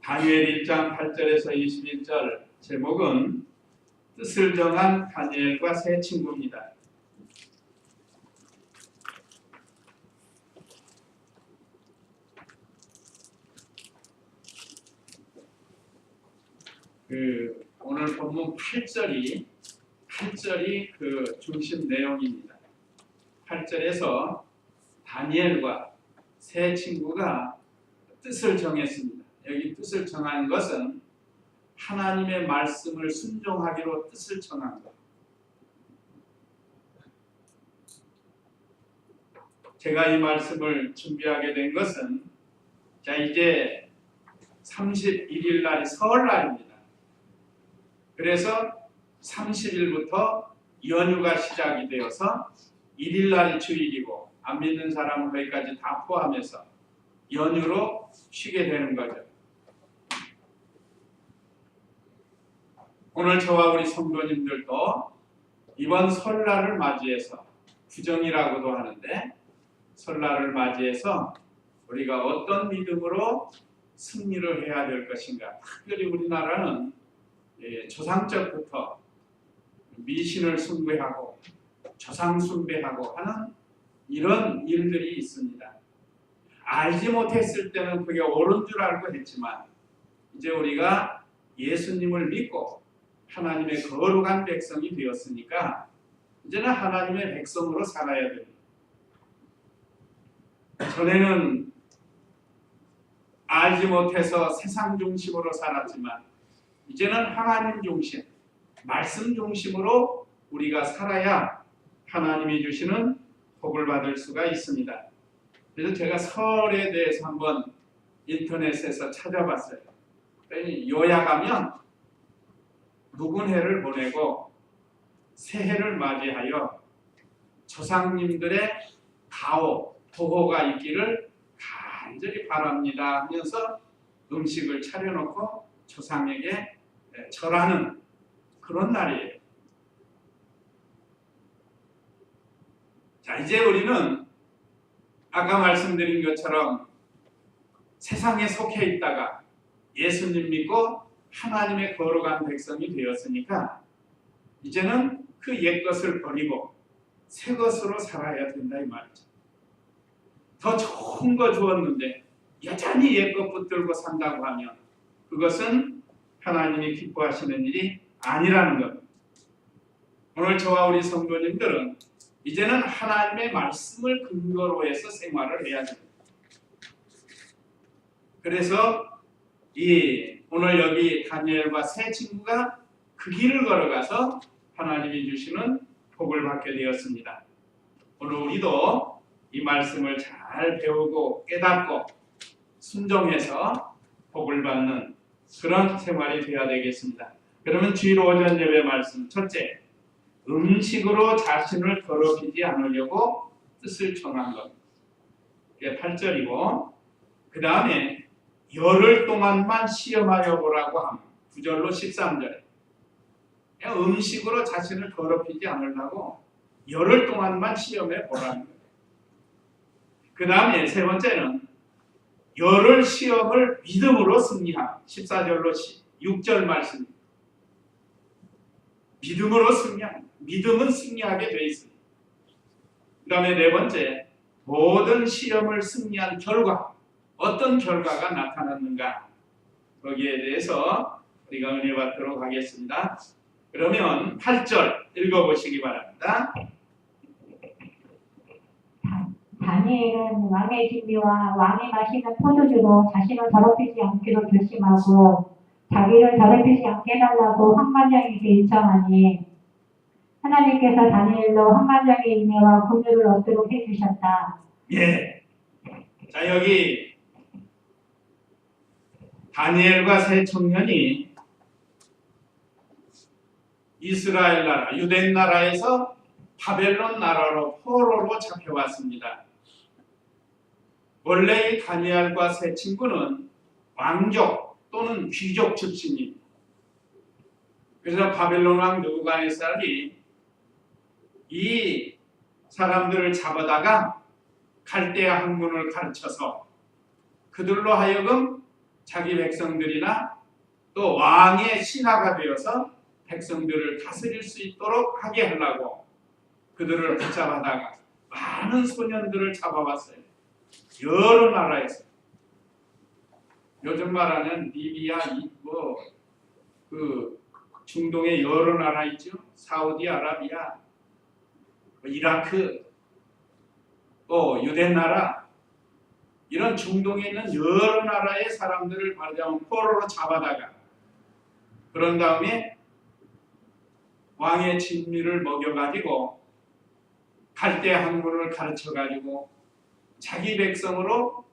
다니엘 1장 8절에서 21절 제목은 뜻을 정한 다니엘과 세 친구입니다. 오늘 본문 8절이 그 중심 내용입니다. 8절에서 다니엘과 세 친구가 뜻을 정했습니다. 여기 뜻을 정한 것은 하나님의 말씀을 순종하기로 뜻을 정한 것. 제가 이 말씀을 준비하게 된 것은 이제 31일 날이 설날입니다. 그래서 30일부터 연휴가 시작이 되어서 1일 날이 주일이고 안 믿는 사람은 거기까지 다 포함해서 연휴로 쉬게 되는 거죠. 오늘 저와 우리 성도님들도 이번 설날을 맞이해서 구정이라고도 하는데 설날을 맞이해서 우리가 어떤 믿음으로 승리를 해야 될 것인가. 특별히 우리나라는 조상적부터 미신을 숭배하고 조상 숭배하고 하는 이런 일들이 있습니다. 알지 못했을 때는 그게 옳은 줄 알고 했지만 이제 우리가 예수님을 믿고 하나님의 거룩한 백성이 되었으니까 이제는 하나님의 백성으로 살아야 됩니다. 전에는 알지 못해서 세상 중심으로 살았지만 이제는 하나님 중심, 말씀 중심으로 우리가 살아야 하나님이 주시는 복을 받을 수가 있습니다. 그래서 제가 설에 대해서 한번 인터넷에서 찾아봤어요. 요약하면 묵은 해를 보내고 새해를 맞이하여 조상님들의 가호, 보호가 있기를 간절히 바랍니다 하면서 음식을 차려놓고 조상에게 절하는 그런 날이에요. 자, 이제 우리는 아까 말씀드린 것처럼 세상에 속해 있다가 예수님 믿고 하나님의 거룩한 백성이 되었으니까 이제는 그 옛것을 버리고 새 것으로 살아야 된다 이 말이죠. 더 좋은 거 주었는데 여전히 옛것 붙들고 산다고 하면 그것은 하나님이 기뻐하시는 일이 아니라는 겁니다. 오늘 저와 우리 성도님들은 이제는 하나님의 말씀을 근거로 해서 생활을 해야 됩니다. 그래서 오늘 여기 다니엘과 세 친구가 그 길을 걸어가서 하나님이 주시는 복을 받게 되었습니다. 오늘 우리도 이 말씀을 잘 배우고 깨닫고 순종해서 복을 받는 그런 생활이 되어야 되겠습니다. 그러면 주일 오전 예배 말씀 첫째, 음식으로 자신을 더럽히지 않으려고 뜻을 정한 것. 이게 8절이고 그 다음에 열흘 동안만 시험하여 보라고 합니다. 9절로 13절에 음식으로 자신을 더럽히지 않으려고 열흘 동안만 시험해 보라는 거예요. 그 다음에 세 번째는 열흘 시험을 믿음으로 승리함. 14절로 6절 말씀. 믿음으로 승리함. 믿음은 승리하게 되어 있습니다. 그 다음에 네 번째, 모든 시험을 승리한 결과, 어떤 결과가 나타났는가, 거기에 대해서 우리가 은혜 받도록 하겠습니다. 그러면 8절 읽어보시기 바랍니다. 다니엘은 왕의 진미와 왕이 마시는 포도주로 자신을 더럽히지 않기로 결심하고 자기를 더럽히지 않게 해달라고 환관장에게 일청하니 하나님께서 다니엘로 환관장의 인내와 긍휼을 얻도록 해주셨다. 예. 자, 여기 다니엘과 세 청년이 이스라엘 나라, 유대 나라에서 바벨론 나라로 포로로 잡혀왔습니다. 원래 이 다니엘과 세 친구는 왕족 또는 귀족 출신입니다. 그래서 바벨론 왕 느부갓네살이 이 사람들을 잡아다가 갈대아 학문을 가르쳐서 그들로 하여금 자기 백성들이나 또 왕의 신하가 되어서 백성들을 다스릴 수 있도록 하게 하려고 그들을 붙잡아다가 많은 소년들을 잡아왔어요. 여러 나라에서. 요즘 말하는 리비아, 그 중동의 여러 나라 있죠. 사우디아라비아, 이라크, 또 유대 나라, 이런 중동에 있는 여러 나라의 사람들을 말하자면 포로로 잡아다가 그런 다음에 왕의 진미를 먹여가지고 갈대 학문을 가르쳐가지고 자기 백성으로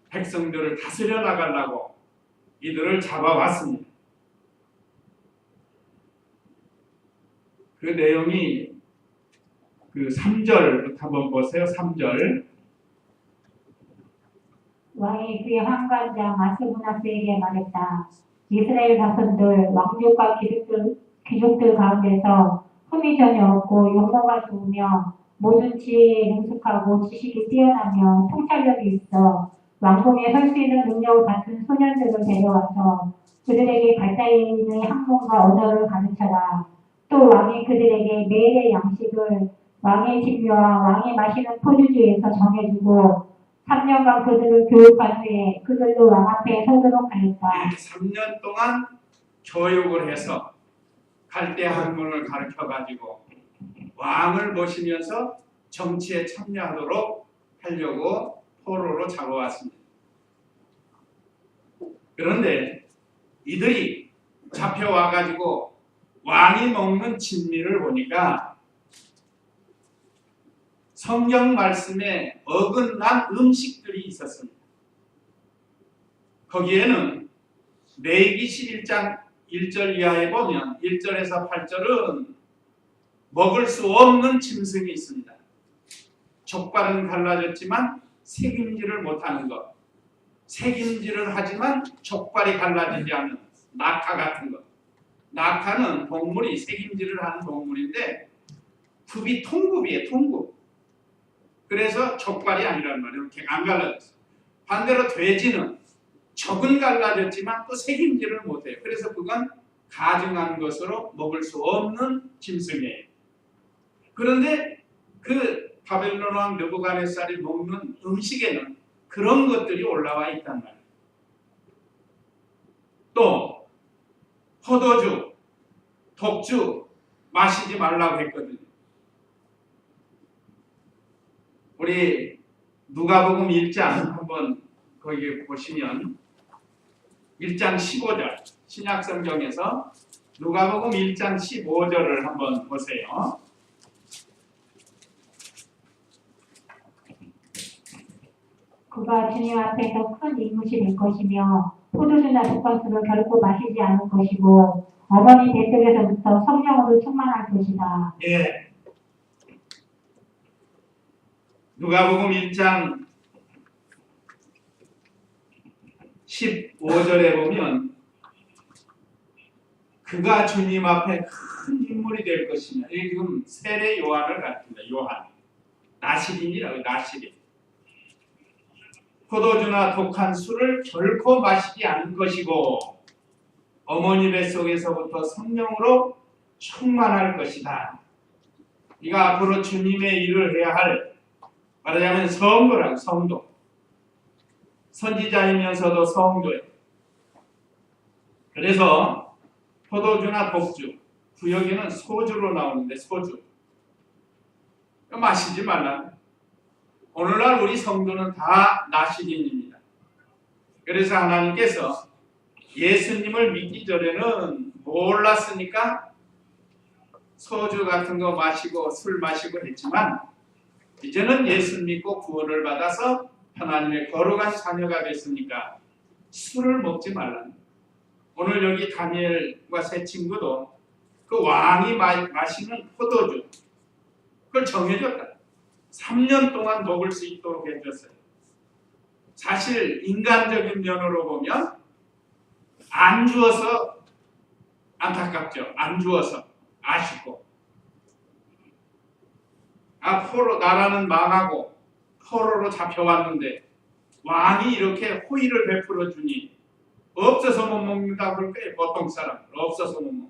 백성들을 다스려 나가려고 이들을 잡아왔습니다. 그 내용이 그 3절 한번 보세요. 3절. 왕이 그의 환관장 아스부나스에게 말했다. 이스라엘 자손들 왕족과 귀족들 가운데서 흠이 전혀 없고 용모가 좋으며 모든 지혜에 능숙하고 지식이 뛰어나며 통찰력이 있어 왕궁에 설 수 있는 능력 같은 소년들을 데려와서 그들에게 갈대인의 학문과 언어를 가르쳐라. 또 왕이 그들에게 매일의 양식을 왕의 진료와 왕이 마시는 포도주에서 정해주고 3년간 그들을 교육한 후에 그들도 왕 앞에 서도록 하였다. 3년 동안 교육을 해서 갈대 학문을 가르쳐가지고 왕을 모시면서 정치에 참여하도록 하려고 포로로 잡아왔습니다. 그런데 이들이 잡혀와가지고 왕이 먹는 진미를 보니까 성경 말씀에 어긋난 음식들이 있었습니다. 거기에는 레위기 11장 1절 이하에 보면 1절에서 8절은 먹을 수 없는 짐승이 있습니다. 족발은 갈라졌지만 새김질을 못하는 것, 새김질을 하지만 족발이 갈라지지 않는 낙타 같은 것. 낙타는 동물이 새김질을 하는 동물인데 굽이 통굽이에요. 통굽. 그래서 족발이 아니란 말이에요. 이렇게 안 갈라졌어요. 반대로 돼지는 적은 갈라졌지만 또 새김질을 못해요. 그래서 그건 가증한 것으로 먹을 수 없는 짐승이에요. 그런데 그 바벨론 왕 느부갓네살이 먹는 음식에는 그런 것들이 올라와 있단 말이에요. 또 포도주, 독주 마시지 말라고 했거든요. 우리 누가복음 1장 한번 거기 보시면 1장 15절 신약성경에서 누가복음 1장 15절을 한번 보세요. 그가 주님 앞에서 큰 인물이 될 것이며 포도주나 독방술을 결코 마시지 않을 것이고 어머니 뱃속에서부터 성령으로 충만할 것이다. 예. 누가복음 1장 15절에 보면 그가 주님 앞에 큰 인물이 될 것이며 이게 지금 세례 요한을 가르칩니다. 요한. 나시린이라고 나시린. 포도주나 독한 술을 결코 마시지 않을 것이고 어머니 뱃속에서부터 성령으로 충만할 것이다. 네가 앞으로 주님의 일을 해야 할 말하자면 성도라고 성도. 선지자이면서도 성도예요. 그래서 포도주나 독주, 구역에는 소주로 나오는데 소주. 마시지 말라. 오늘날 우리 성도는 다 나시린입니다. 그래서 하나님께서 예수님을 믿기 전에는 몰랐으니까 소주 같은 거 마시고 술 마시고 했지만 이제는 예수 믿고 구원을 받아서 하나님의 거룩한 자녀가 됐으니까 술을 먹지 말라. 오늘 여기 다니엘과 세 친구도 그 왕이 마시는 포도주 그걸 정해줬다. 3년 동안 먹을 수 있도록 해줬어요. 사실 인간적인 면으로 보면 안 주어서 안타깝죠. 안 주어서 아쉽고 포로 나라는 망하고 포로로 잡혀왔는데 왕이 이렇게 호의를 베풀어 주니 없어서 못 먹는다고 할 거예요. 보통 사람들 없어서 못 먹어.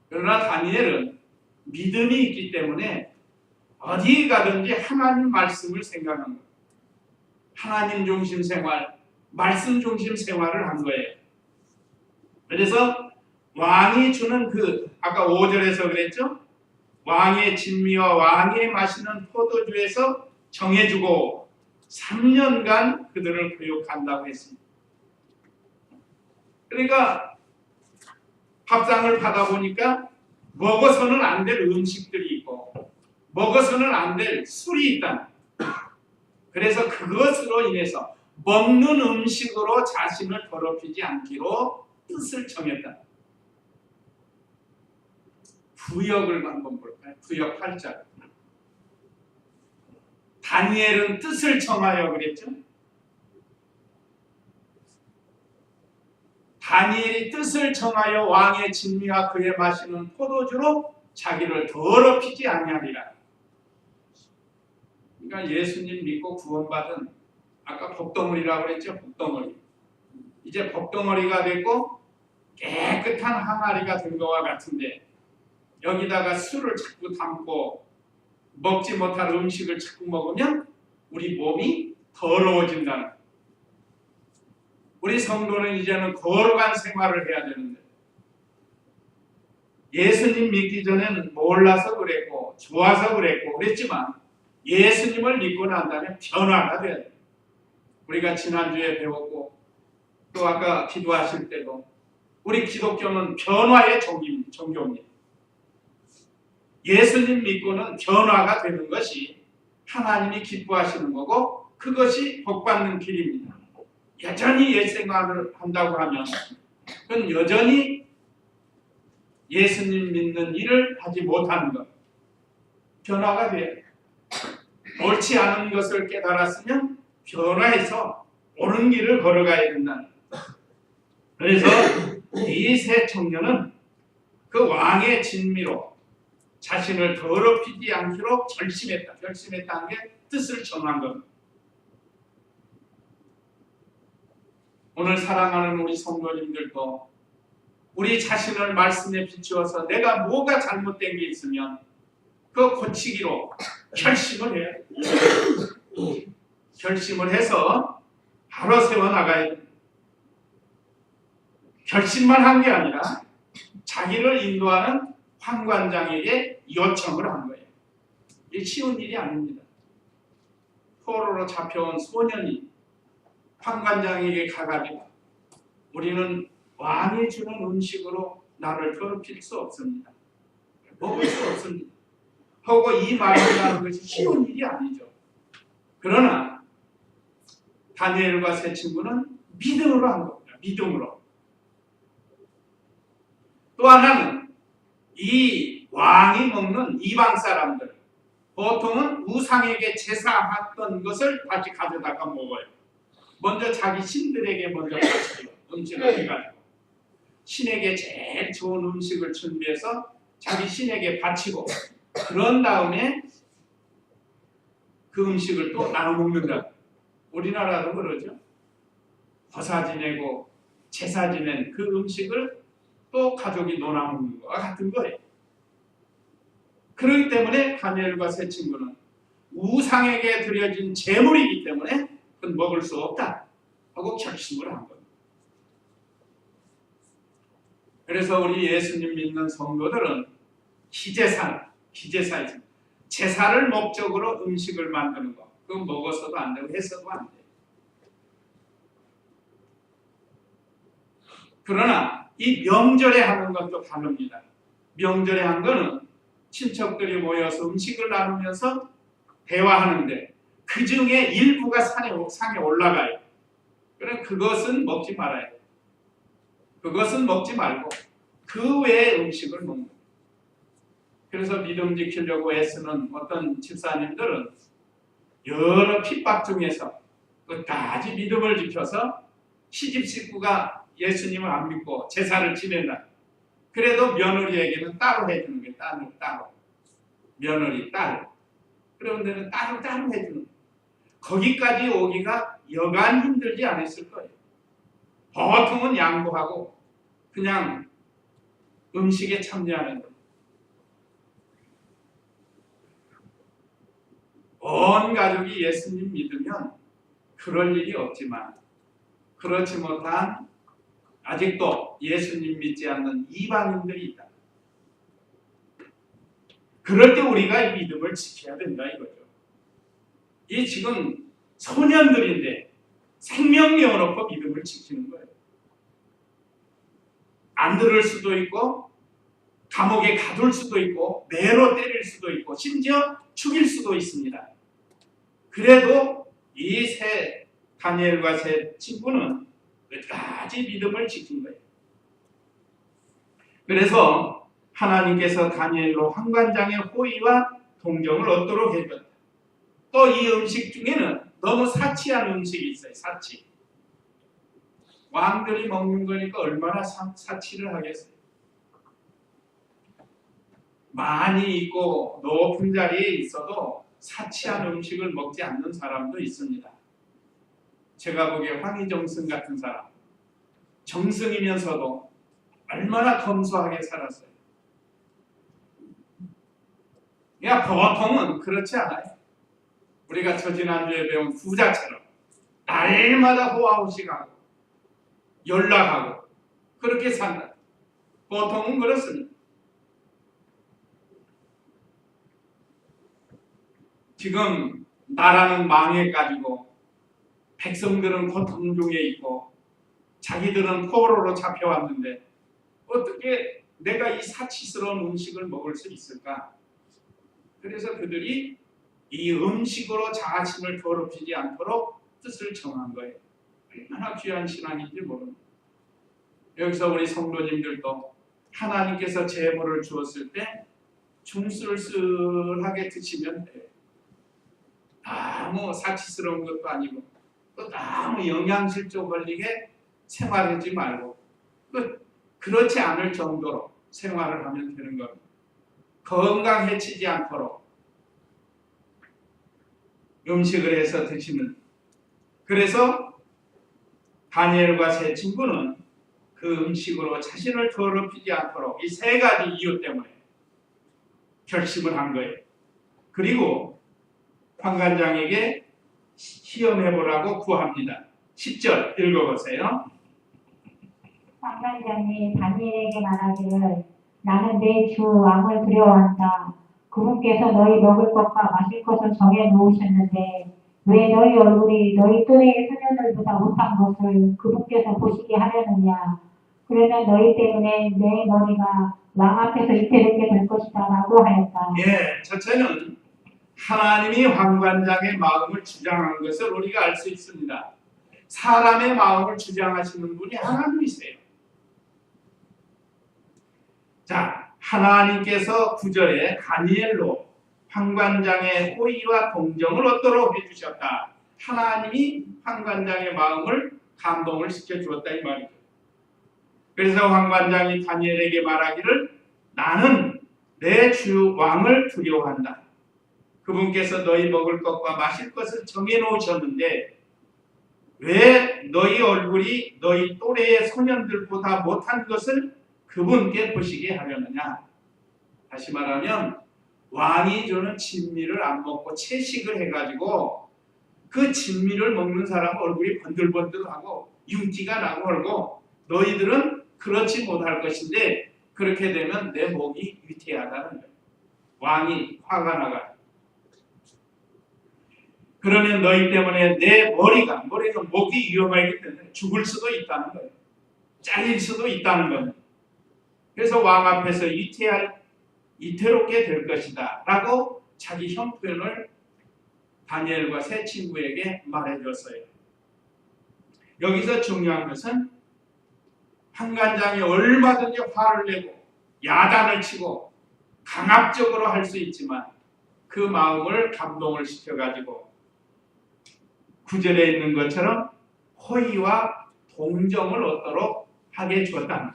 그러나 다니엘은 믿음이 있기 때문에 어디 가든지 하나님 말씀을 생각한 거예요. 하나님 중심 생활, 말씀 중심 생활을 한 거예요. 그래서 왕이 주는 아까 5절에서 그랬죠? 왕의 진미와 왕의 마시는 포도주에서 정해주고 3년간 그들을 교육한다고 했습니다. 그러니까 밥상을 받아보니까 먹어서는 안 될 음식들이 있고 먹어서는 안 될 술이 있다. 그래서 그것으로 인해서 먹는 음식으로 자신을 더럽히지 않기로 뜻을 정했다. 구역을 한번 볼까요? 구역 8절. 다니엘은 뜻을 정하여 그랬죠? 다니엘이 뜻을 정하여 왕의 진미와 그의 마시는 포도주로 자기를 더럽히지 아니하리라. 그러니까 예수님 믿고 구원받은 아까 복덩어리라고 그랬죠? 복덩어리. 이제 복덩어리가 됐고 깨끗한 항아리가 된 것과 같은데 여기다가 술을 자꾸 담고 먹지 못할 음식을 자꾸 먹으면 우리 몸이 더러워진다는 거예요. 우리 성도는 이제는 거룩한 생활을 해야 되는데 예수님 믿기 전에는 몰라서 그랬고 좋아서 그랬고 그랬지만 예수님을 믿고 난 다음에 변화가 돼야 돼요. 우리가 지난주에 배웠고 또 아까 기도하실 때도 우리 기독교는 변화의 종교입니다. 예수님 믿고는 변화가 되는 것이 하나님이 기뻐하시는 거고 그것이 복받는 길입니다. 여전히 옛 생활을 한다고 하면 그건 여전히 예수님 믿는 일을 하지 못하는 것. 변화가 돼요. 옳지 않은 것을 깨달았으면 변화해서 옳은 길을 걸어가야 된다. 그래서 이 세 청년은 그 왕의 진미로 자신을 더럽히지 않기로 결심했다. 결심했다는 게 뜻을 정한 겁니다. 오늘 사랑하는 우리 성도님들도 우리 자신을 말씀에 비추어서 내가 뭐가 잘못된 게 있으면 그거 고치기로 결심을 해야 돼요. 결심을 해서 바로 세워나가야 돼요. 결심만 한 게 아니라 자기를 인도하는 황관장에게 요청을 한 거예요. 이게 쉬운 일이 아닙니다. 포로로 잡혀온 소년이 황관장에게 가가지고 우리는 왕이 주는 음식으로 나를 괴롭힐 수 없습니다. 먹을 수 없습니다. 하고 이 말을 하는 것이 쉬운 일이 아니죠. 그러나 다니엘과 세 친구는 믿음으로 한 겁니다. 믿음으로. 또 하나는 이 왕이 먹는 이방 사람들 보통은 우상에게 제사했던 것을 다시 가져다가 먹어요. 먼저 자기 신들에게 먼저 바치고 음식을 해가지고 신에게 제일 좋은 음식을 준비해서 자기 신에게 바치고 그런 다음에 그 음식을 또 나눠 먹는다. 우리나라도 그러죠. 허사 지내고 제사 지낸 그 음식을 또 가족이 나눠 먹는 것과 같은 거예요. 그렇기 때문에 다니엘과 세 친구는 우상에게 드려진 제물이기 때문에 그건 먹을 수 없다 하고 결심을 한 겁니다. 그래서 우리 예수님 믿는 성도들은 기제사에서 제사를 목적으로 음식을 만드는 거 그건 먹어서도 안 되고 해서도 안 돼요. 그러나 이 명절에 하는 것도 다릅니다. 명절에 한 거는 친척들이 모여서 음식을 나누면서 대화하는데 그 중에 일부가 상에 올라가요. 그럼 그것은 먹지 말아야 돼요. 그것은 먹지 말고 그 외의 음식을 먹는 거예요. 그래서 믿음 지키려고 애쓰는 어떤 집사님들은 여러 핍박 중에서 끝까지 믿음을 지켜서 시집 식구가 예수님을 안 믿고 제사를 지낸다. 그래도 며느리에게는 따로 해주는 게 따로 며느리 따로 그런 데는 따로 해주는 거예요. 거기까지 오기가 여간 힘들지 않았을 거예요. 보통은 양보하고 그냥 음식에 참여하는 거예요. 온 가족이 예수님 믿으면 그럴 일이 없지만 그렇지 못한 아직도 예수님 믿지 않는 이방인들이 있다. 그럴 때 우리가 이 믿음을 지켜야 된다 이거죠. 이 지금 소년들인데 생명 내어놓고 믿음을 지키는 거예요. 안 들을 수도 있고 감옥에 가둘 수도 있고 매로 때릴 수도 있고 심지어 죽일 수도 있습니다. 그래도 이 세 다니엘과 세 친구는 끝까지 믿음을 지킨 거예요. 그래서 하나님께서 다니엘로 환관장의 호의와 동정을 얻도록 해줬다. 또 이 음식 중에는 너무 사치한 음식이 있어요. 사치. 왕들이 먹는 거니까 얼마나 사치를 하겠어요. 많이 있고 높은 자리에 있어도 사치한 음식을 먹지 않는 사람도 있습니다. 제가 보기에 황희정승 같은 사람, 정승이면서도 얼마나 검소하게 살았어요. 그냥 보통은 그렇지 않아요. 우리가 지난주에 배운 부자처럼 날마다 호화호식하고 연락하고 그렇게 산다. 보통은 그렇습니다. 지금 나라는 망해가지고 백성들은 고통 중에 있고 자기들은 포로로 잡혀왔는데 어떻게 내가 이 사치스러운 음식을 먹을 수 있을까? 그래서 그들이 이 음식으로 자신을 더럽히지 않도록 뜻을 정한 거예요. 얼마나 귀한 신앙인지 모릅니다. 여기서 우리 성도님들도 하나님께서 재물을 주었을 때 중술술하게 드시면 돼요. 너무 사치스러운 것도 아니고 또 너무 영양실조 걸리게 생활하지 말고 그렇지 않을 정도로 생활을 하면 되는 겁니다. 건강 해치지 않도록 음식을 해서 드시는. 그래서 다니엘과 세 친구는 그 음식으로 자신을 더럽히지 않도록 이 세 가지 이유 때문에 결심을 한 거예요. 그리고 환관장에게 시험해보라고 구합니다. 10절 읽어보세요. 환관장이 다니엘에게 말하기를 나는 내 주 왕을 두려워한다. 그분께서 너희 먹을 것과 마실 것을 정해 놓으셨는데 왜 너희 얼굴이 너희 또래의 소년들보다 못한 것을 그분께서 보시게 하려느냐. 그러면 너희 때문에 내 머리가 왕 앞에서 위태롭게 될 것이다 라고 하였다. 첫째는 하나님이 환관장의 마음을 주장한 것을 우리가 알 수 있습니다. 사람의 마음을 주장하시는 분이 하나님이세요. 자, 하나님께서 9절에 다니엘로 환관장의 호의와 동정을 얻도록 해주셨다. 하나님이 환관장의 마음을 감동을 시켜주었다 이 말이죠. 그래서 환관장이 다니엘에게 말하기를 나는 내 주 왕을 두려워한다. 그분께서 너희 먹을 것과 마실 것을 정해놓으셨는데 왜 너희 얼굴이 너희 또래의 소년들보다 못한 것을 그분께 보시게 하려느냐. 다시 말하면 왕이 주는 진미를 안 먹고 채식을 해가지고 그 진미를 먹는 사람은 얼굴이 번들번들하고 윤기가 나고 그러고 너희들은 그렇지 못할 것인데 그렇게 되면 내 목이 위태하다는 거예요. 왕이 화가 나가. 그러면 너희 때문에 내 머리는 목이 위험하기 때문에 죽을 수도 있다는 거예요. 잘릴 수도 있다는 거예요. 그래서 왕 앞에서 위태롭게 될 것이다 라고 자기 형편을 다니엘과 세 친구에게 말해줬어요. 여기서 중요한 것은 환관장이 얼마든지 화를 내고 야단을 치고 강압적으로 할 수 있지만 그 마음을 감동을 시켜가지고 9절에 있는 것처럼 호의와 동정을 얻도록 하게 주었다.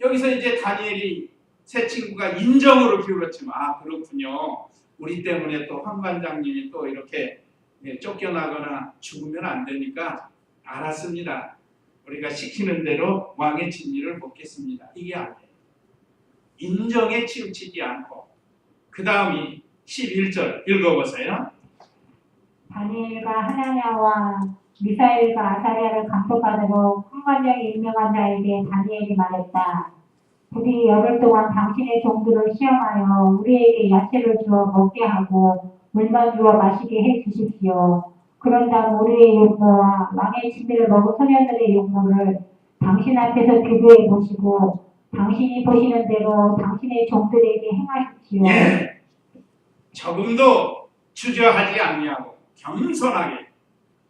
여기서 이제 다니엘이 세 친구가 인정으로 기울었지만 그렇군요. 우리 때문에 또 황 관장님이 또 이렇게 쫓겨나거나 죽으면 안 되니까 알았습니다. 우리가 시키는 대로 왕의 진리를 먹겠습니다. 이게 아니에요. 인정에 치우치지 않고 그 다음이 11절 읽어보세요. 다니엘과 하나냐와 미사엘과 아사랴를 감독하도록 황관장이 임명한 자에게 다니엘이 말했다. 부디 열흘 동안 당신의 종들을 시험하여 우리에게 야채를 주어 먹게 하고 물만 주어 마시게 해 주십시오. 그런 다음 우리의 용모와 왕의 진미를 먹은 소년들의 용모를 당신 앞에서 비교해 보시고 당신이 보시는 대로 당신의 종들에게 행하십시오. 예, 조금도 주저하지 아니하고 겸손하게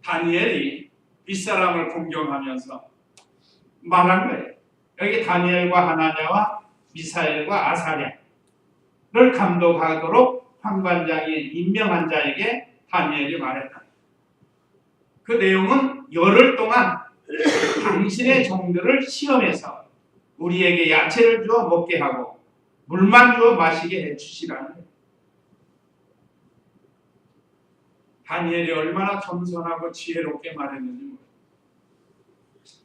다니엘이 윗사람을 공경하면서 말한 거예요. 여기 다니엘과 하나냐와 미사엘과 아사랴를 감독하도록 황관장이 임명한 자에게 다니엘이 말했다. 그 내용은 열흘 동안 당신의 종들을 시험해서 우리에게 야채를 주어 먹게 하고 물만 주어 마시게 해주시라는 거예요. 다니엘이 얼마나 겸손하고 지혜롭게 말했는지 모르겠어요.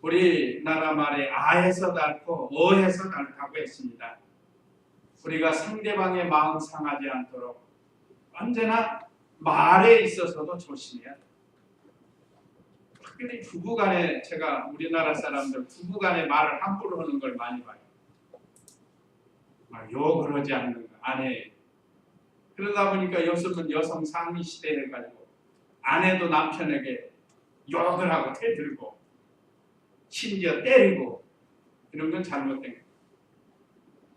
우리나라 말에 아에서 닳고 어에서 닳다고 했습니다. 우리가 상대방의 마음 상하지 않도록 언제나 말에 있어서도 조심해야 돼요. 특별히 부부간에 제가 우리나라 사람들 부부간에 말을 함부로 하는 걸 많이 봐요. 욕을 하지 않는 거 아내에게. 그러다 보니까 요즘은 여성 상위 시대 해가지고 아내도 남편에게 욕을 하고 대들고 심지어 때리고 이런 건 잘못된 거예요.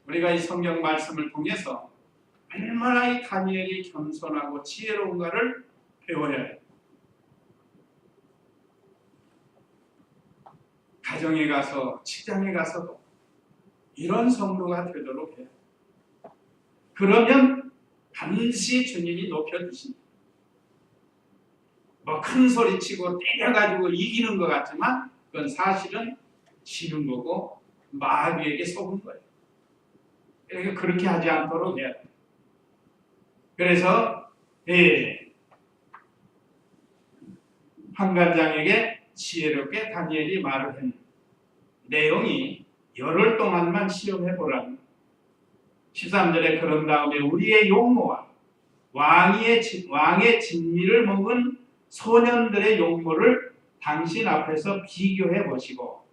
우리가 이 성경 말씀을 통해서 얼마나 이 다니엘이 겸손하고 지혜로운가를 배워야 해요. 가정에 가서 직장에 가서도 이런 성도가 되도록 해요. 그러면 반드시 주님이 높여주십니다. 뭐 큰 소리 치고 때려가지고 이기는 것 같지만 그건 사실은 지는 거고 마귀에게 속은 거예요. 그러니까 그렇게 하지 않도록 해야 돼요. 그래서 황관장에게 지혜롭게 다니엘이 말을 했는 내용이 열흘 동안만 시험해보라는 거예요. 13절에 그런 다음에 우리의 용모와 왕의 진미를 먹은 소년들의 용모를 당신 앞에서 비교해 보시고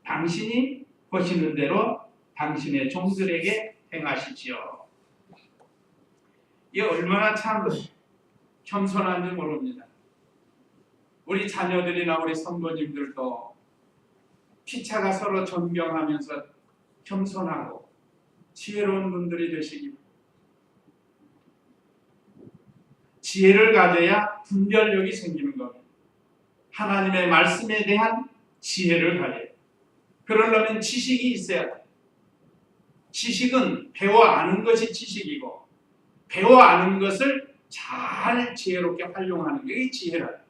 당신이 보시는 대로 당신의 종들에게 행하시지요. 이게 얼마나 참 겸손한지 모릅니다. 우리 자녀들이나 우리 성도님들도 피차가 서로 존경하면서 겸손하고 지혜로운 분들이 되시기 바랍니다. 지혜를 가져야 분별력이 생기는 겁니다. 하나님의 말씀에 대한 지혜를 가져야 돼요. 그러려면 지식이 있어야 돼요. 지식은 배워 아는 것이 지식이고 배워 아는 것을 잘 지혜롭게 활용하는 게 지혜라.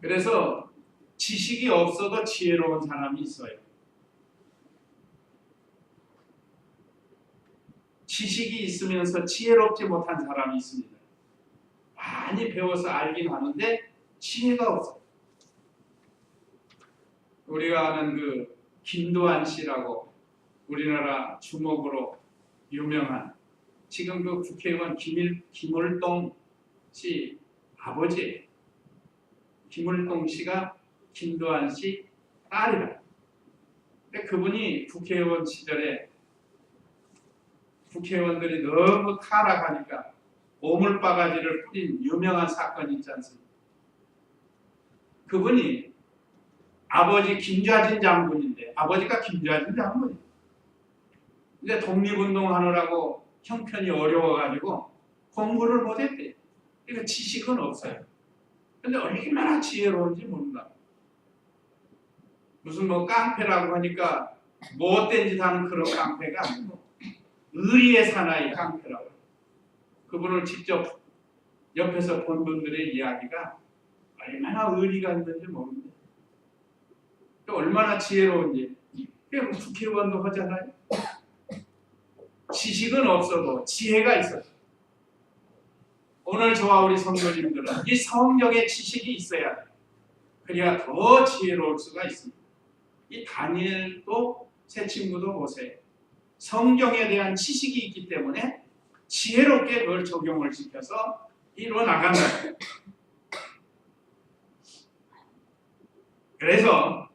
그래서 지식이 없어도 지혜로운 사람이 있어요. 지식이 있으면서 지혜롭지 못한 사람이 있습니다. 많이 배워서 알긴 하는데 지혜가 없어요. 우리가 아는 그 김도한 씨라고 우리나라 주목으로 유명한 지금 그 국회의원 김을동 씨 아버지예요. 김을동 씨가 김도한 씨 딸이라. 근데 그분이 국회의원 시절에 국회의원들이 너무 타락하니까 오물바가지를 뿌린 유명한 사건이 있지 않습니까? 그분이 아버지 김좌진 장군인데 아버지가 김좌진 장군이에요. 근데 독립운동하느라고 형편이 어려워가지고 공부를 못했대요. 그러니까 지식은 없어요. 근데 얼마나 지혜로운지 모른다. 무슨 뭐 깡패라고 하니까 못된 짓 하는 그런 깡패가 아니고 의리의 사나이 깡패라고. 그분을 직접 옆에서 본 분들의 이야기가 얼마나 의리가 있는지 모릅니다. 또 얼마나 지혜로운지. 국회의원도 하잖아요. 지식은 없어도 지혜가 있어요. 오늘 저와 우리 성도님들은 이 성경의 지식이 있어야 돼요. 그래야 더 지혜로울 수가 있습니다. 이 다니엘도 새 친구도 보세요. 성경에 대한 지식이 있기 때문에 지혜롭게 그걸 적용을 시켜서 이루어나간다. 그래서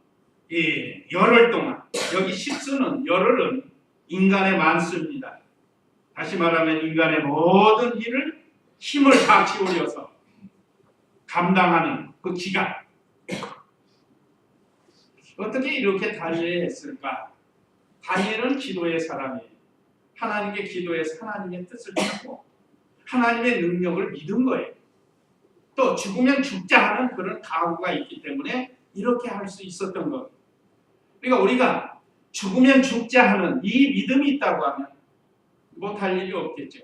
이 열흘 동안, 여기 십수는 열흘은 인간의 만수입니다. 다시 말하면 인간의 모든 일을 힘을 다 기울여서 감당하는 그 기간. 어떻게 이렇게 다니엘했을까? 다니엘은 기도의 사람이에요. 하나님께 기도해서 하나님의 뜻을 찾고 하나님의 능력을 믿은 거예요. 또 죽으면 죽자 하는 그런 각오가 있기 때문에 이렇게 할 수 있었던 거예요. 그러니까 우리가 죽으면 죽자 하는 이 믿음이 있다고 하면 못할 일이 없겠죠.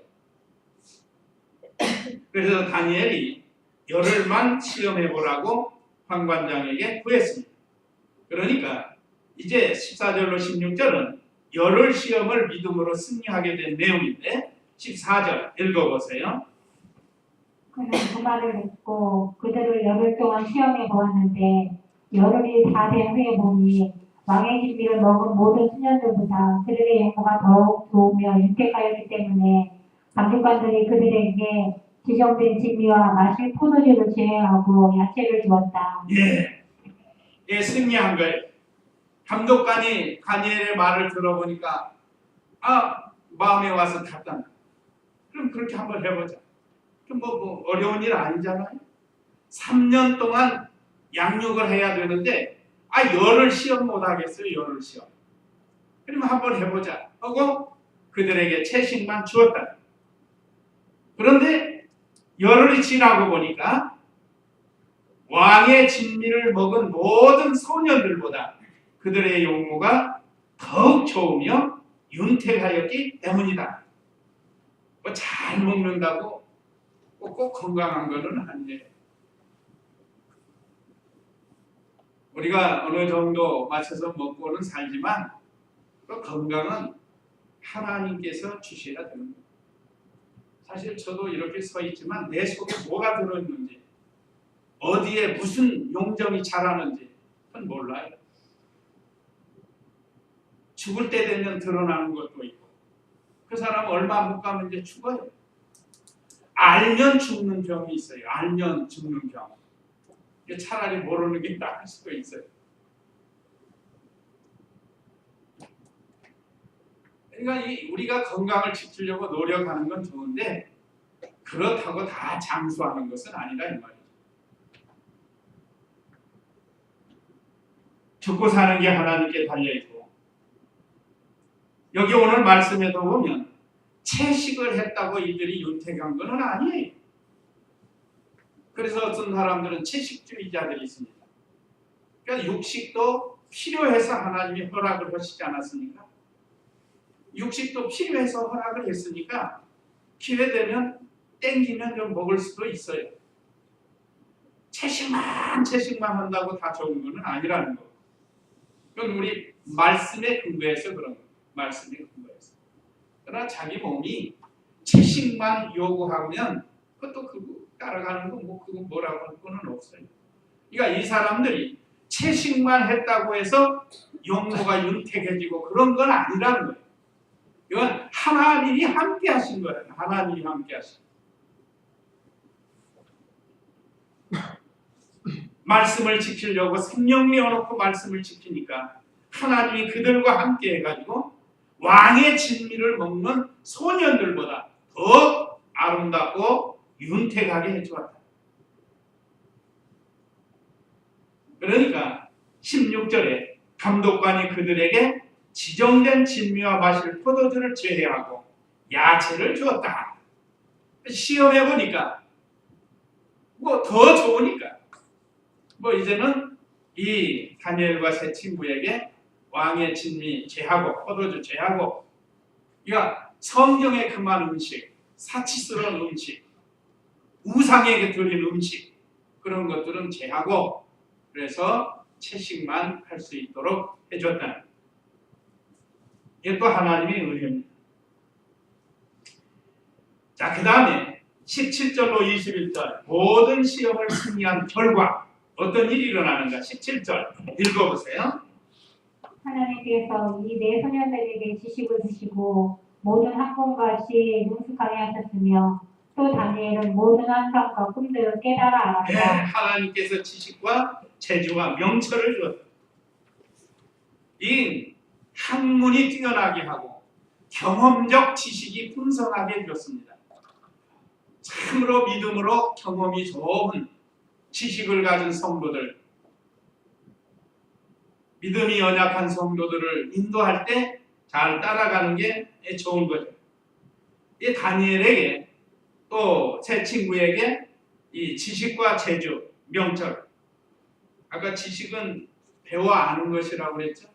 그래서 다니엘이 열흘만 시험해보라고 환관장에게 구했습니다. 그러니까 이제 14절로 16절은 열흘 시험을 믿음으로 승리하게 된 내용인데 14절 읽어보세요. 그는 그 말을 듣고 그들을 열흘 동안 시험해 보았는데 열흘이 다 된 후에 보니 왕의 진미를 먹은 모든 수년들보다 그들의 영모가 더욱 좋으며 윤택하였기 때문에 감독관들이 그들에게 지정된 진미와 마실 포도주를 제외하고 야채를 주었다. 예, 승리한 거예요. 감독관이 다니엘의 말을 들어보니까 마음에 와서 갔다. 그럼 그렇게 한번 해보자. 뭐 어려운 일 아니잖아요. 3년 동안 양육을 해야 되는데 열흘 시험 못 하겠어요. 열흘 시험. 그러면 한번 해보자 하고 그들에게 채식만 주었다. 그런데 열흘이 지나고 보니까 왕의 진미를 먹은 모든 소년들보다 그들의 용모가 더욱 좋으며 윤택하였기 때문이다. 뭐 잘 먹는다고 꼭 건강한 것은 아니에요. 우리가 어느 정도 맞춰서 먹고는 살지만 그 건강은 하나님께서 주셔야 되는 거예요. 사실 저도 이렇게 서 있지만 내 속에 뭐가 들어있는지 어디에 무슨 용정이 자라는지 그건 몰라요. 죽을 때 되면 드러나는 것도 있고 그 사람 얼마 못 가면 이제 죽어요. 알면 죽는 병이 있어요. 알면 죽는 병. 차라리 모르는 게 나을 수도 있어요. 그러니까 우리가 건강을 지키려고 노력하는 건 좋은데 그렇다고 다 장수하는 것은 아니다 이 말이죠. 죽고 사는 게 하나님께 달려있고 여기 오늘 말씀에도 보면 채식을 했다고 이들이 윤택한 건 아니에요. 그래서 어떤 사람들은 채식주의자들이 있습니다. 그러니까 육식도 필요해서 하나님이 허락을 하시지 않았습니까? 육식도 필요해서 허락을 했으니까 기회되면 땡기면 좀 먹을 수도 있어요. 채식만 한다고 다 좋은 건 아니라는 거. 그건 우리 말씀에 근거해서 그런 거예요. 말씀에 근거해서. 그러나 자기 몸이 채식만 요구하면 그것도 그거 따라가는 거 그거 뭐라고 할 거는 없어요. 그러니까 이 사람들이 채식만 했다고 해서 용모가 윤택해지고 그런 건 아니라는 거예요. 이건 하나님이 함께 하신 거예요. 하나님이 함께 하신 거예요. 말씀을 지키려고 생명 내어놓고 말씀을 지키니까 하나님이 그들과 함께 해가지고 왕의 진미를 먹는 소년들보다 더 아름답고 윤택하게 해주었다. 그러니까 16절에 감독관이 그들에게 지정된 진미와 마실 포도주를 제외하고 야채를 주었다. 시험해보니까 뭐 더 좋으니까 이제는 이 다니엘과 세 친구에게 왕의 진미 제하고 포도주 제하고 그러니까 성경에 금한 음식, 사치스러운 음식, 우상에게 드린 음식 그런 것들은 제하고 그래서 채식만 할 수 있도록 해줬다. 이게 또 하나님의 은혜입니다. 자, 그 다음에 17절로 21절 모든 시험을 승리한 결과 어떤 일이 일어나는가? 17절 읽어보세요. 하나님께서 이 네 소년들에게 지식을 주시고 모든 학問같이 능숙하게 하셨으며 또 다니엘은 모든 환상과 꿈들을 깨달아 네, 알았다. 하나님께서 지식과 재주와 명철을 주었다. 이 학문이 뛰어나게 하고 경험적 지식이 풍성하게 해줬습니다. 참으로 믿음으로 경험이 좋은 지식을 가진 성도들, 믿음이 연약한 성도들을 인도할 때 잘 따라가는 게 좋은 거죠. 이 다니엘에게 또 제 친구에게 이 지식과 재주, 명철. 아까 지식은 배워 아는 것이라고 그랬죠.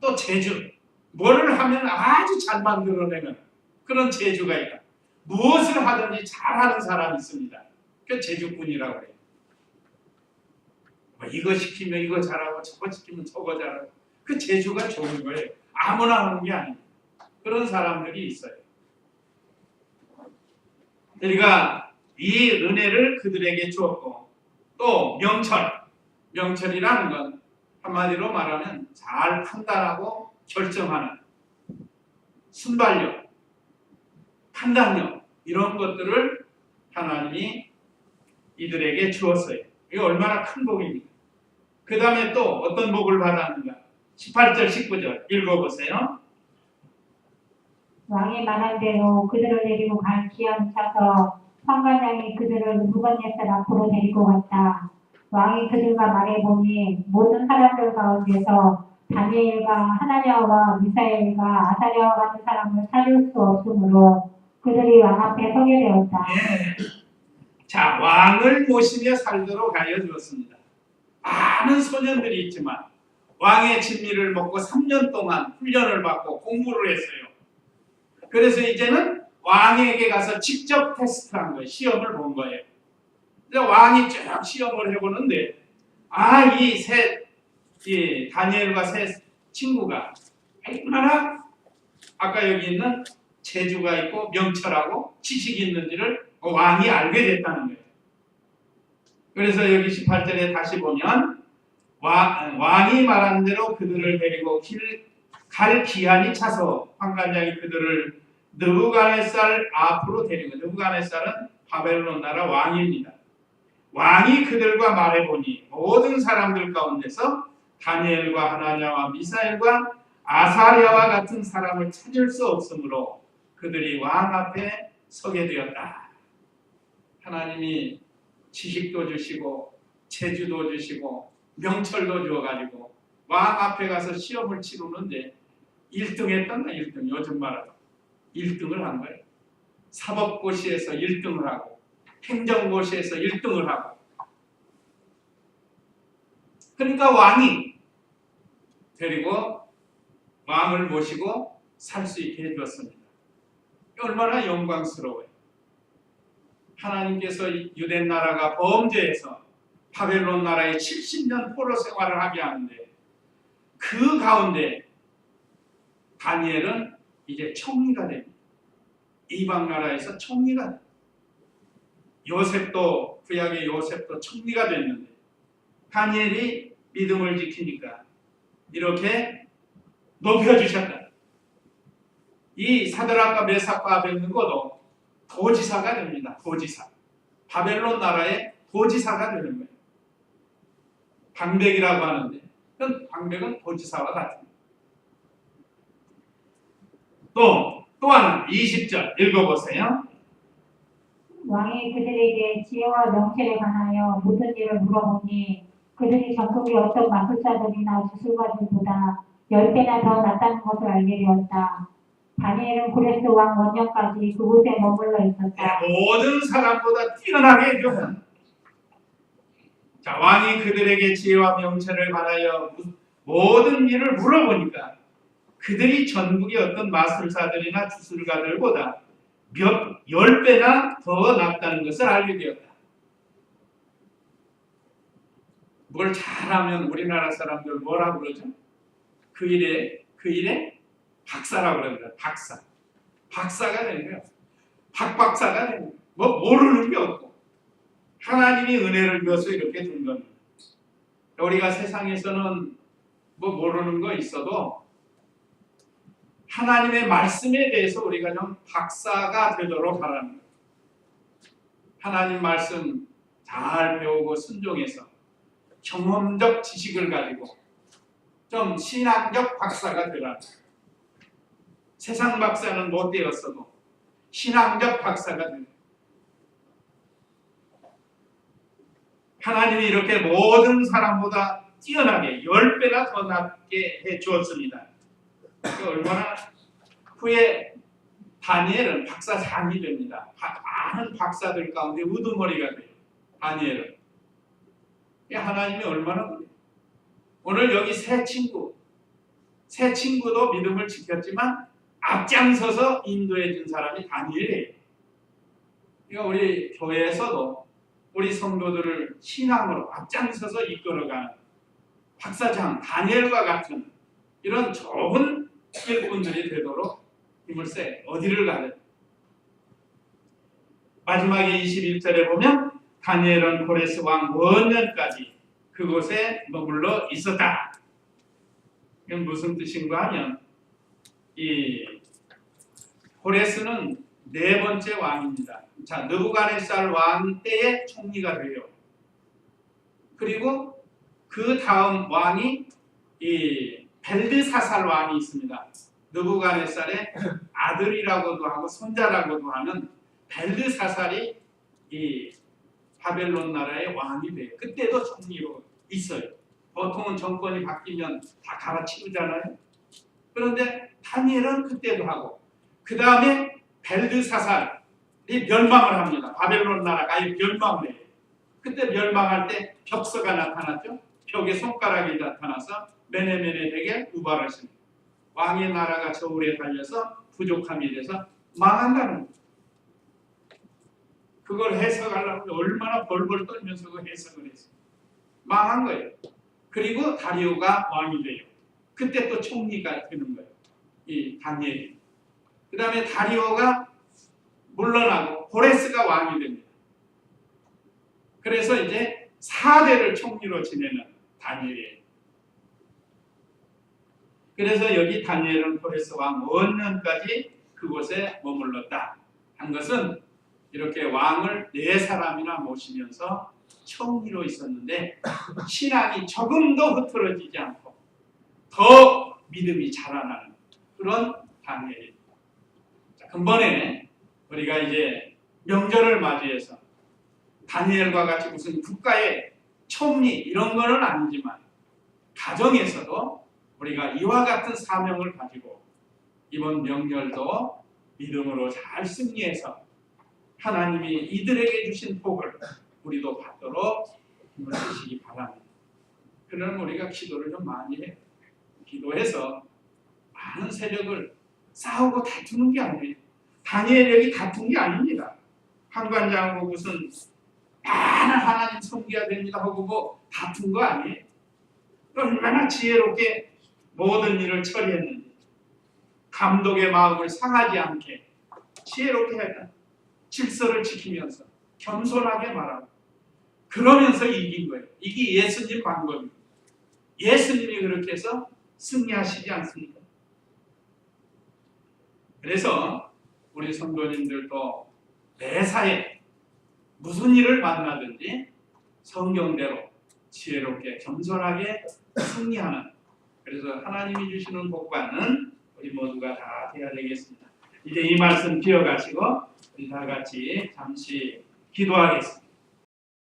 또 재주. 뭐를 하면 아주 잘 만들어내는 그런 재주가 있다. 무엇을 하든지 잘하는 사람이 있습니다. 그 재주꾼이라고 그래요. 뭐 이거 시키면 이거 잘하고 저거 시키면 저거 잘하고 그 재주가 좋은 거예요. 아무나 하는 게 아니에요. 그런 사람들이 있어요. 그러니까 이 은혜를 그들에게 주었고 또 명철이라는 건 한마디로 말하면 잘 판단하고 결정하는 순발력, 판단력 이런 것들을 하나님이 이들에게 주었어요. 이게 얼마나 큰 복입니까? 그 다음에 또 어떤 복을 받았는가? 18절, 19절 읽어보세요. 왕이 말한 대로 그들을 데리고 갈 기한이 차서 환관장이 그들을 느부갓네살 앞으로 데리고 갔다. 왕이 그들과 말해보니 모든 사람들 가운데서 다니엘과 하나냐와 미사엘과 아사랴와 같은 사람을 찾을 수 없으므로 그들이 왕 앞에 서게 되었다. 자, 왕을 모시며 살도록 하여 주었습니다. 많은 소년들이 있지만 왕의 진미를 먹고 3년 동안 훈련을 받고 공부를 했어요. 그래서 이제는 왕에게 가서 직접 테스트한 거예요. 시험을 본 거예요. 왕이 쭉 시험을 해보는데 이 다니엘과 세 친구가 얼마나 아까 여기 있는 재주가 있고 명철하고 지식이 있는지를 왕이 알게 됐다는 거예요. 그래서 여기 18절에 다시 보면 왕이 말한 대로 그들을 데리고 갈 기한이 차서 환관장이 그들을 느부갓네살 앞으로 데리고, 느부갓네살은 바벨론 나라 왕입니다. 왕이 그들과 말해보니 모든 사람들 가운데서 다니엘과 하나냐와 미사엘과 아사랴와 같은 사람을 찾을 수 없으므로 그들이 왕 앞에 서게 되었다. 하나님이 지식도 주시고 재주도 주시고 명철도 주어가지고 왕 앞에 가서 시험을 치르는데 1등 했던가 1등, 요즘 말하면 1등을 한 거예요. 사법고시에서 1등을 하고 행정고시에서 1등을 하고, 그러니까 왕이 데리고 왕을 모시고 살 수 있게 해주었습니다. 얼마나 영광스러워요. 하나님께서 유대 나라가 범죄해서 바벨론 나라에 70년 포로 생활을 하게 하는데 그 가운데 다니엘은 이제 총리가 됩니다. 이방 나라에서 총리가 됩니다. 요셉도, 구약의 요셉도 총리가 됐는데 다니엘이 믿음을 지키니까 이렇게 높여주셨다. 이 사드락과 메삭과 아벳느고도 도지사가 됩니다. 도지사. 바벨론 나라의 도지사가 되는 거예요. 방백이라고 하는데 그 방백은 도지사와 같습니다. 또 하나 20절 읽어보세요. 왕이 그들에게 지혜와 명철에 관하여 모든 일을 물어보니 그들이 전국의 어떤 마술사들이나 주술가들보다 10배나 더 낫다는 것을 알게 되었다. 다니엘은 고레스 왕 원년까지 그곳에 머물러 있었다. 모든 사람보다 뛰어나게 해주는. 자, 왕이 그들에게 지혜와 명철을 관하여 모든 일을 물어보니까 그들이 전국의 어떤 마술사들이나 주술가들보다 10배나 더 낫다는 것을 알게 되었다. 뭘 잘하면 우리나라 사람들 뭐라고 그러죠? 그 일에 박사라고 그럽니다. 박사. 박사가 되는 거예요. 박박사가 되는 거예요. 뭐 모르는 게 없고 하나님이 은혜를 줘서 이렇게 된 겁니다. 우리가 세상에서는 뭐 모르는 거 있어도 하나님의 말씀에 대해서 우리가 좀 박사가 되도록 하라는 거예요. 하나님 말씀 잘 배우고 순종해서 경험적 지식을 가지고 좀 신앙적 박사가 되라. 세상 박사는 못 되었어도 신앙적 박사가 되라. 하나님이 이렇게 모든 사람보다 뛰어나게 10배나 더 낫게 해 주었습니다. 얼마나 후에 다니엘은 박사장이 됩니다. 많은 박사들 가운데 우두머리가 돼요. 다니엘은. 하나님이 얼마나 그래요. 오늘 여기 새 친구도 믿음을 지켰지만 앞장서서 인도해 준 사람이 다니엘이에요. 그러니까 우리 교회에서도 우리 성도들을 신앙으로 앞장서서 이끌어가는 박사장 다니엘과 같은 이런 좋은 일꾼들이 되도록 힘을 써 어디를 가든. 마지막에 21절에 보면 다니엘은 고레스 왕 원년까지 그곳에 머물러 있었다. 이건 무슨 뜻인가 하면 이 고레스는 네 번째 왕입니다. 자, 느부갓네살 왕 때의 총리가 돼요. 그리고 그 다음 왕이 이 벨드사살 왕이 있습니다. 느부갓네살의 아들이라고도 하고 손자라고도 하는 벨드사살이 이 바벨론 나라의 왕이 돼요. 그때도 총리로 있어요. 보통은 정권이 바뀌면 다 갈아치우잖아요. 그런데 다니엘은 그때도 하고 그 다음에 벨드사살이 멸망을 합니다. 바벨론 나라가 아예 멸망을 해요. 그때 멸망할 때 벽서가 나타났죠. 벽에 손가락이 나타나서 메네메네 덱에 우발을 씁니다. 왕의 나라가 저울에 달려서 부족함이 돼서 망한다는 거예요. 그걸 해석하려면 얼마나 벌벌 떨면서 그 해석을 했어요. 망한 거예요. 그리고 다리오가 왕이 돼요. 그때 또 총리가 되는 거예요. 이 다니엘이. 그 다음에 다리오가 물러나고 고레스가 왕이 됩니다. 그래서 이제 4대를 총리로 지내는 다니엘이에요. 그래서 여기 다니엘은 고레스 왕 원년까지 그곳에 머물렀다 한 것은 이렇게 왕을 4사람이나 모시면서 총리로 있었는데 신앙이 조금도 흐트러지지 않고 더 믿음이 자라나는 그런 다니엘입니다. 자, 근본에 우리가 이제 명절을 맞이해서 다니엘과 같이 무슨 국가의 총리 이런 거는 아니지만 가정에서도 우리가 이와 같은 사명을 가지고 이번 명절도 믿음으로 잘 승리해서 하나님이 이들에게 주신 복을 우리도 받도록 힘을 쓰시기 바랍니다. 그러면 우리가 기도를 좀 많이 해요. 기도해서 많은 세력을 싸우고 다투는 게 아니에요. 다니엘이 다툰 게 아닙니다. 한관장하고 무슨 많은 하나님 섬기야 됩니다 하고 뭐 다툰 거 아니에요. 얼마나 지혜롭게 모든 일을 처리했는지 감독의 마음을 상하지 않게 지혜롭게 했다. 질서를 지키면서 겸손하게 말하고 그러면서 이긴 거예요. 이게 예수님 방법입니다. 예수님이 그렇게 해서 승리하시지 않습니까? 그래서 우리 성도님들도 매사에 무슨 일을 만나든지 성경대로 지혜롭게 겸손하게 승리하는 그래서 하나님이 주시는 복과는 우리 모두가 다 돼야 되겠습니다. 이제 이 말씀 기억하시고 우리 다 같이 잠시 기도하겠습니다.